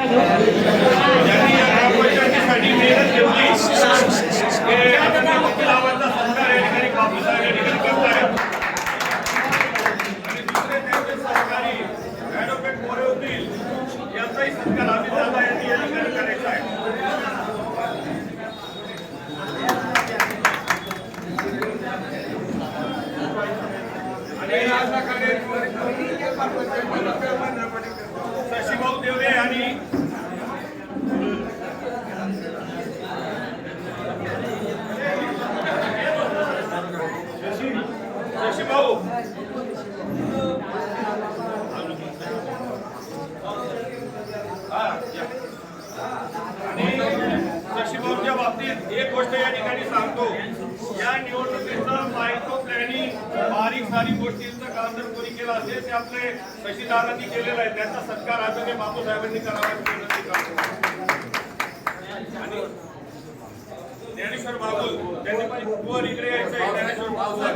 ज्यांनी या ग्रामपंचायतीसाठी मेहनत घेतली ते आता वकील आवाजचा सत्कार या ठिकाणी बापू साहेब या ठिकाणी करतायत आणि दुसरे त्यांचे सहकारी ॲडव्होकेट मोरे होतील यांचाही सत्कार अमित दादा यांनी या ठिकाणी करायचा आहे. शशीभाऊ देवरे आणि शशीभाऊ आणि शशीभाऊच्या बाबतीत एक गोष्ट या ठिकाणी सांगतो, या निवडणुकीचं मायक्रो प्लॅनिंग बारीक सारीक गोष्टींचं काम जर कोणी केलं असेल ते आपले शशीदादांनी केलेलं आहे. त्यांचा सत्कार आदरणीय बापू साहेबांनी करावा विनंती करतो. आणि ज्ञानेश्वर बाबू त्यांनी पण वर इकडे यायचं आहे. ज्ञानेश्वर बाबू